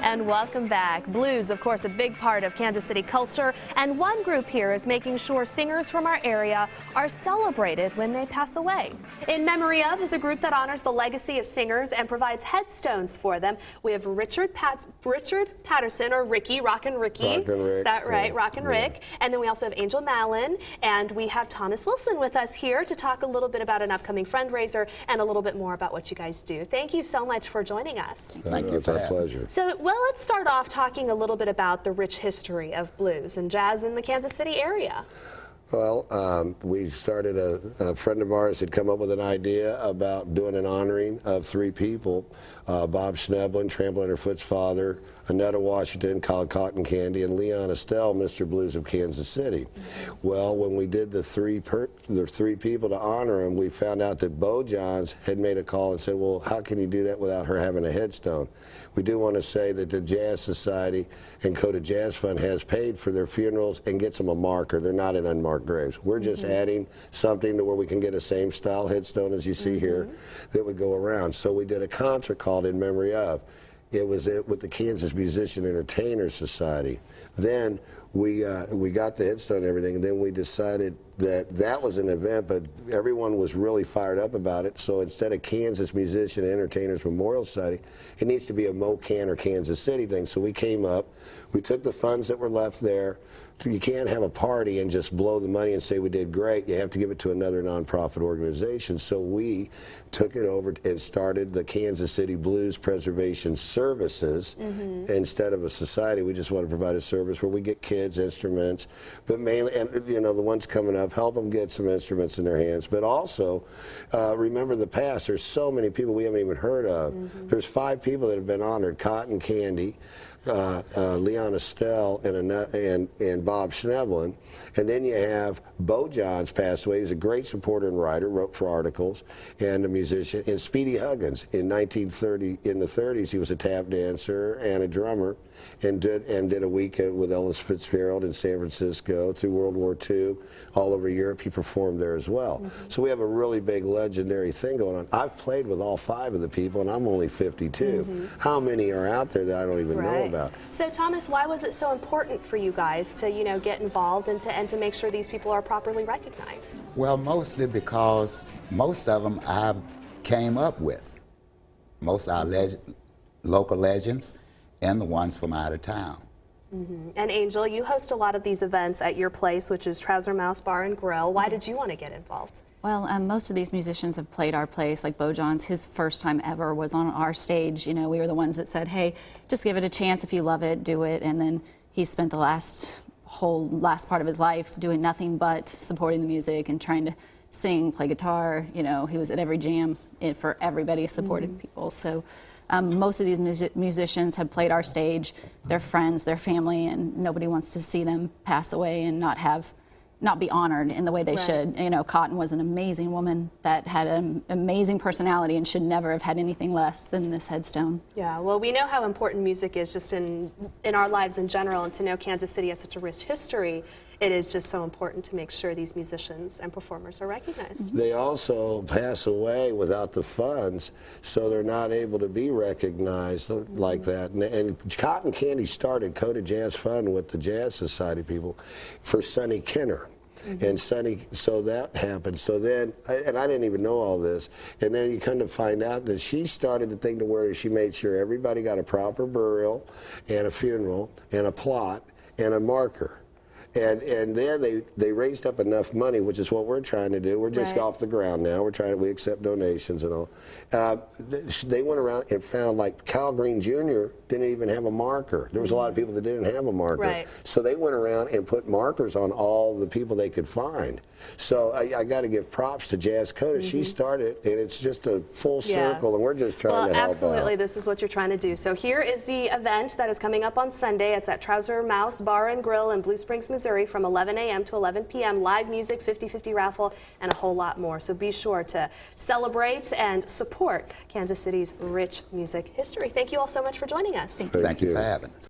And welcome back. Blues, of course, a big part of Kansas City culture, and one group here is making sure singers from our area are celebrated when they pass away. In Memory Of is a group that honors the legacy of singers and provides headstones for them. We have Richard Patterson, or Ricky, Rockin' Ricky. Rockin' Rick. Is that right? Yeah. Rockin' Rick. And then we also have Angel Mallon, and we have Thomas Wilson with us here to talk a little bit about an upcoming fundraiser and a little bit more about what you guys do. Thank you so much for joining us. Thank you. It's our pleasure. So, well, let's start off talking a little bit about the rich history of blues and jazz in the Kansas City area. Well, we started, a friend of ours had come up with an idea about doing an honoring of three people, Bob Schneblin, Trample Underfoot's father, Annetta Washington, called Cotton Candy, and Leon Estelle, Mr. Blues of Kansas City. Well, when we did the three people to honor him, we found out that Bo Johns had made a call and said, well, how can you do that without her having a headstone? We do want to say that the Jazz Society and Coda Jazz Fund has paid for their funerals and gets them a marker. They're not in unmarked graves. We're just adding something to where we can get a same style headstone as you see here that would go around. So we did a concert called In Memory Of. It was with the Kansas Musician Entertainers Society. Then we got the headstone and everything, and then we decided that that was an event, but everyone was really fired up about it. So instead of Kansas Musician Entertainers Memorial Society, it needs to be a MoCan or Kansas City thing. So we came up, we took the funds that were left there. You can't have a party and just blow the money and say we did great. You have to give it to another nonprofit organization. So we took it over and started the Kansas City Blues Preservation Services. Instead of a society, we just want to provide a service where we get kids instruments, but mainly, and you know, the ones coming up, help them get some instruments in their hands, but also remember the past. There's so many people we haven't even heard of. There's 5 people that have been honored: Cotton Candy, Leon Estelle, and Bob Schneblin. And then you have Bo Johns passed away. He was a great supporter and writer, wrote for articles, and a musician. And Speedy Huggins in the 30s, he was a tap dancer and a drummer, and did a week with Ellis Fitzgerald in San Francisco through World War II, all over Europe. He performed there as well. So we have a really big legendary thing going on. I've played with all 5 of the people, and I'm only 52. How many are out there that I don't even know about? So Thomas, why was it so important for you guys to, you know, get involved and to make sure these people are properly recognized? Well, mostly because most of them I came up with. Most of our local legends and the ones from out of town. And Angel, you host a lot of these events at your place, which is Trouser Mouse Bar and Grill. Why did you want to get involved? Well, most of these musicians have played our place, like Bo Johns. His first time ever was on our stage. You know, we were the ones that said, hey, just give it a chance. If you love it, do it. And then he spent the last part of his life doing nothing but supporting the music and trying to sing, play guitar. You know, he was at every jam for everybody, supported people. So most of these musicians have played our stage. They're friends, they're family, and nobody wants to see them pass away and not be honored in the way they should. You know, Cotton was an amazing woman that had an amazing personality and should never have had anything less than this headstone. Yeah, well, we know how important music is just in our lives in general, and to know Kansas City has such a rich history, it is just so important to make sure these musicians and performers are recognized. They also pass away without the funds, so they're not able to be recognized like that. And Cotton Candy started Coda Jazz Fund with the Jazz Society people for Sonny Kenner. And Sonny, so that happened. So then, and I didn't even know all this, and then you come to find out that she started the thing to where she made sure everybody got a proper burial and a funeral and a plot and a marker. And then they raised up enough money, which is what we're trying to do. We're just off the ground now. We accept donations and all. They went around and found, like, Cal Green Jr. didn't even have a marker. There was a lot of people that didn't have a marker. So they went around and put markers on all the people they could find. So I got to give props to Jazz Coda. She started, and it's just a full circle, and we're just trying to help absolutely, out. this is what you're trying to do. So here is the event that is coming up on Sunday. It's at Trouser Mouse Bar and Grill in Blue Springs, Missouri, from 11 a.m. to 11 p.m. Live music, 50-50 raffle, and a whole lot more. So be sure to celebrate and support Kansas City's rich music history. Thank you all so much for joining us. Thank you for having us.